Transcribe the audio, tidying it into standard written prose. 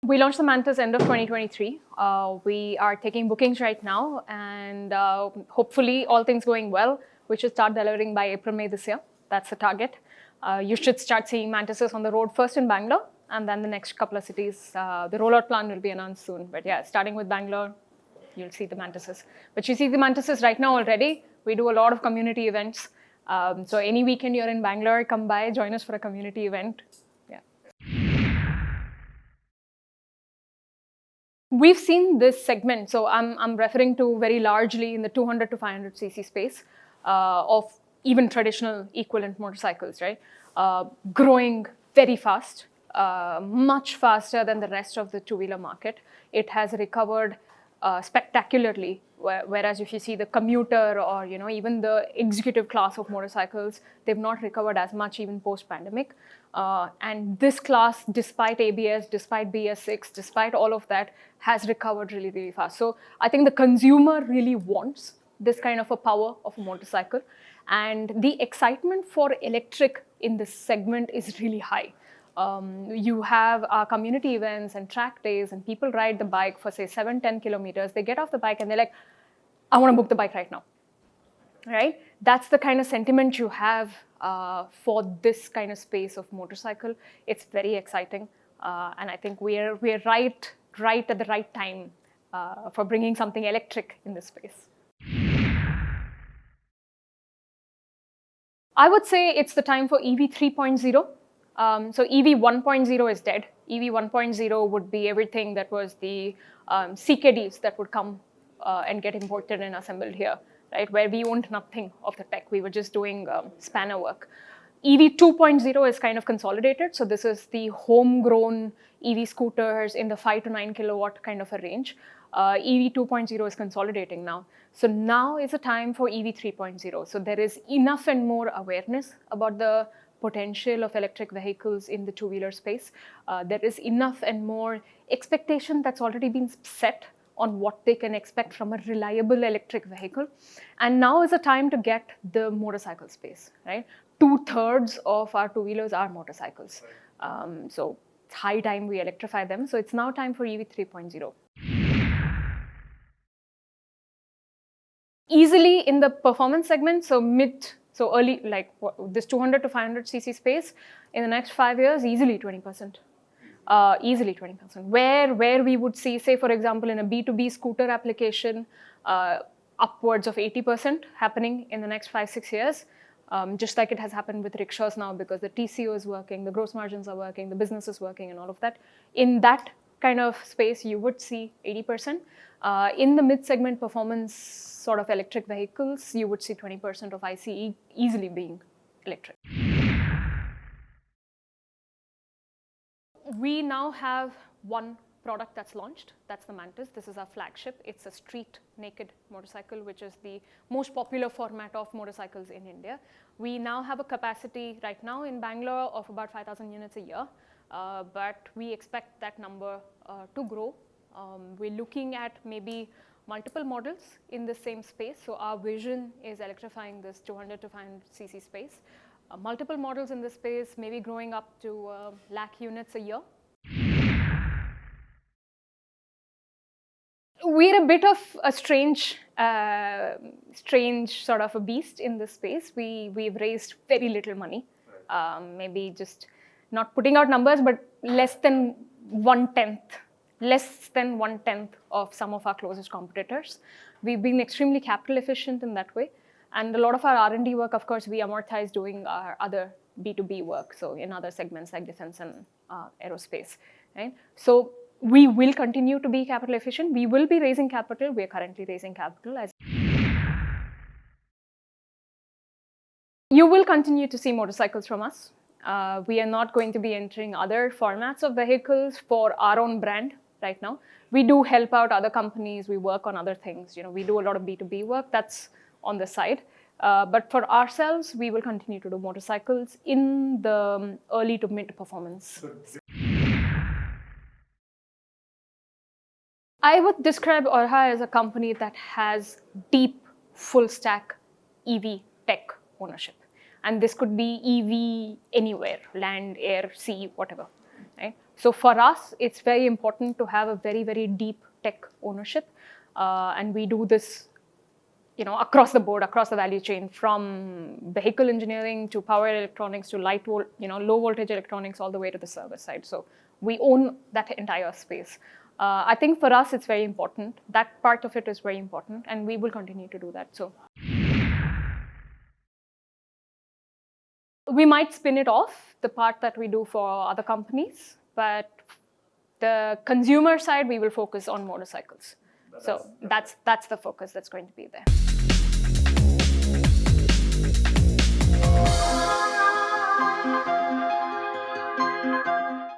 We launched the Mantis end of 2023. We are taking bookings right now, and hopefully, all things going well, we should start delivering by April, May this year. That's the target. You should start seeing Mantises on the road first in Bangalore, and then the next couple of cities. The rollout plan will be announced soon. But yeah, starting with Bangalore, you'll see the Mantises. But you see the Mantises right now already. We do a lot of community events. So any weekend you're in Bangalore, come by, join us for a community event. Yeah. We've seen this segment, so I'm referring to very largely in the 200 to 500 cc space of even traditional equivalent motorcycles, right? Growing very fast, much faster than the rest of the two-wheeler market. It has recovered spectacularly, whereas if you see the commuter or even the executive class of motorcycles, they've not recovered as much even post-pandemic. And this class, despite ABS, despite BS6, despite all of that, has recovered really, really fast. So I think the consumer really wants this kind of a power of a motorcycle. And the excitement for electric in this segment is really high. You have community events and track days, and people ride the bike for say 7-10 kilometers. They get off the bike and they're like, I want to book the bike right now, right? That's the kind of sentiment you have for this kind of space of motorcycle. It's very exciting, and I think we're right at the right time for bringing something electric in this space. I would say it's the time for EV 3.0. So EV 1.0 is dead. EV 1.0 would be everything that was the CKDs that would come and get imported and assembled here, right? Where we owned nothing of the tech. We were just doing spanner work. EV 2.0 is kind of consolidated. So this is the homegrown EV scooters in the 5 to 9 kilowatt kind of a range. EV 2.0 is consolidating now. So now is a time for EV 3.0. So there is enough and more awareness about the potential of electric vehicles in the two-wheeler space. There is enough and more expectation that's already been set on what they can expect from a reliable electric vehicle. And now is a time to get the motorcycle space, right? 2/3 of our two-wheelers are motorcycles. So it's high time we electrify them. So it's now time for EV 3.0. Easily in the performance segment, so early, like this 200 to 500 cc space, in the next 5 years, easily 20%. Easily 20%. Where we would see, say for example, in a B2B scooter application, upwards of 80% happening in the next 5-6 years, just like it has happened with rickshaws now, because the TCO is working, the gross margins are working, the business is working and all of that. In that kind of space, you would see 80%. In the mid-segment performance sort of electric vehicles, you would see 20% of ICE easily being electric. We now have one product that's launched. That's the Mantis. This is our flagship. It's a street naked motorcycle, which is the most popular format of motorcycles in India. We now have a capacity right now in Bangalore of about 5,000 units a year, but we expect that number to grow. We're looking at maybe multiple models in the same space. So our vision is electrifying this 200 to 500 cc space. Multiple models in this space, maybe growing up to lakh units a year. We're a bit of a strange sort of a beast in this space. We've raised very little money, maybe just not putting out numbers, but less than 1/10 of some of our closest competitors. We've been extremely capital efficient in that way. And a lot of our R&D work, of course, we amortize doing our other B2B work, so in other segments like defense and aerospace, right? So we will continue to be capital efficient. We will be raising capital. We are currently raising capital. You will continue to see motorcycles from us. We are not going to be entering other formats of vehicles for our own brand right now. We do help out other companies. We work on other things. We do a lot of B2B work. That's on the side. But for ourselves, we will continue to do motorcycles in the early to mid performance. I would describe Orxa as a company that has deep full stack EV tech ownership. And this could be EV anywhere, land, air, sea, whatever. Right? So for us, it's very important to have a very, very deep tech ownership. And we do this across the board, across the value chain, from vehicle engineering to power electronics to low voltage electronics, all the way to the service side. So we own that entire space. I think for us, it's very important. That part of it is very important, and we will continue to do that. So we might spin it off, the part that we do for other companies, but the consumer side, we will focus on motorcycles. So that's the focus that's going to be there.